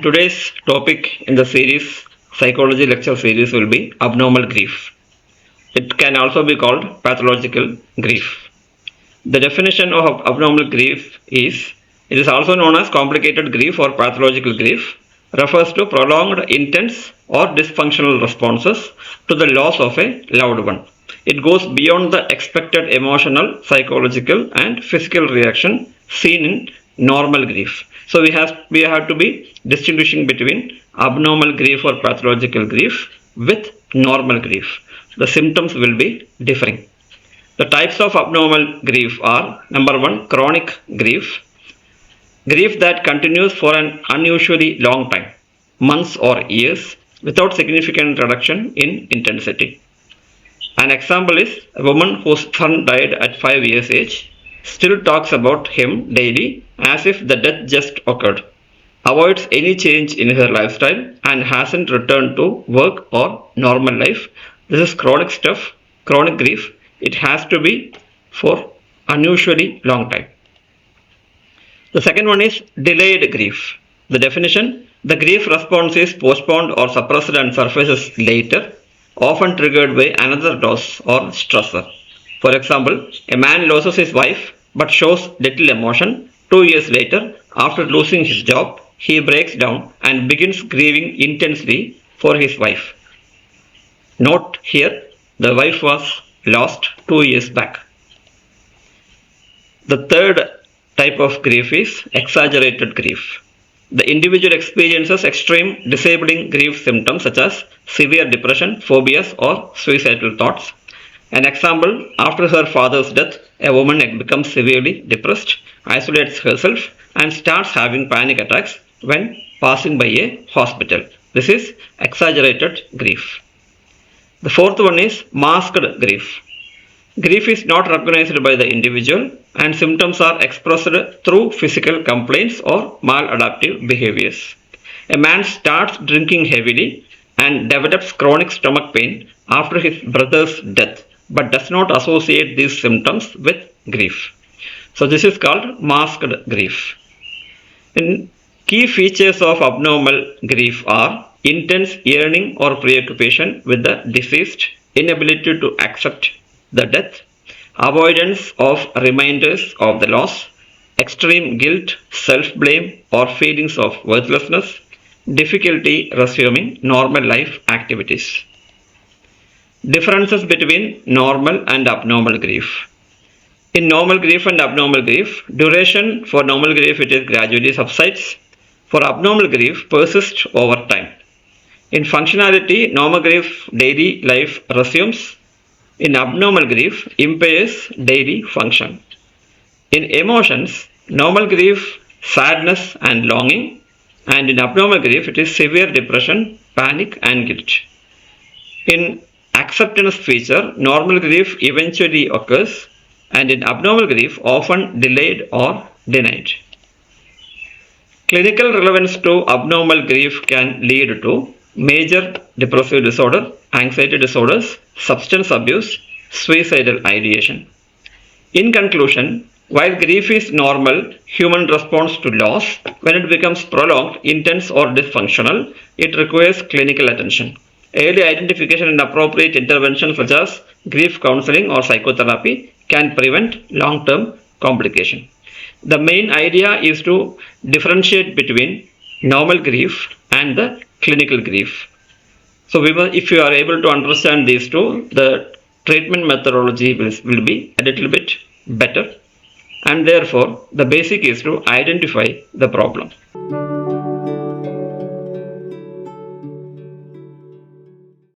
today's topic in the series, psychology lecture series, will be abnormal grief. It can also be called pathological grief. The definition of abnormal grief is it is also known as complicated grief or pathological grief, refers to prolonged, intense, or dysfunctional responses to the loss of a loved one. It goes beyond the expected emotional, psychological, and physical reaction seen in normal grief. So we have to be distinguishing between abnormal grief or pathological grief with normal grief. The symptoms will be differing. The types of abnormal grief are: number one, chronic grief. Grief that continues for an unusually long time, months or years, without significant reduction in intensity. An example is a woman whose son died at 5 years age, still talks about him daily as if the death just occurred, avoids any change in her lifestyle, and hasn't returned to work or normal life. This is chronic stuff, chronic grief. It has to be for unusually long time. The second one is delayed grief. The definition: the grief response is postponed or suppressed and surfaces later, often triggered by another loss or stressor. For example, a man loses his wife but shows little emotion. 2 years later, after losing his job, he breaks down and begins grieving intensely for his wife. Note here, the wife was lost 2 years back. The third type of grief is exaggerated grief. The individual experiences extreme disabling grief symptoms such as severe depression, phobias, or suicidal thoughts. An example: after her father's death, a woman becomes severely depressed, isolates herself, and starts having panic attacks when passing by a hospital. This is exaggerated grief. The fourth one is masked grief. Grief is not recognized by the individual, and symptoms are expressed through physical complaints or maladaptive behaviors. A man starts drinking heavily and develops chronic stomach pain after his brother's death, but does not associate these symptoms with grief. So this is called masked grief. And key features of abnormal grief are intense yearning or preoccupation with the deceased, inability to accept the death, avoidance of reminders of the loss, extreme guilt, self-blame, or feelings of worthlessness, difficulty resuming normal life activities. Differences between normal and abnormal grief. In normal grief and abnormal grief, duration for normal grief it is gradually subsides. For abnormal grief, persists over time. In functionality, normal grief daily life resumes. In abnormal grief, impairs daily function. In emotions, normal grief, sadness and longing, and in abnormal grief, it is severe depression, panic and guilt. In acceptance feature, normal grief eventually occurs, and in abnormal grief, often delayed or denied. Clinical relevance to abnormal grief can lead to major depressive disorder, anxiety disorders, substance abuse, suicidal ideation. In conclusion, while grief is normal human response to loss, when it becomes prolonged, intense or dysfunctional, it requires clinical attention. Early identification and appropriate intervention such as grief counseling or psychotherapy can prevent long-term complication. The main idea is to differentiate between normal grief and the clinical grief. So if you are able to understand these two, the treatment methodology will be a little bit better, and therefore the basic is to identify the problem.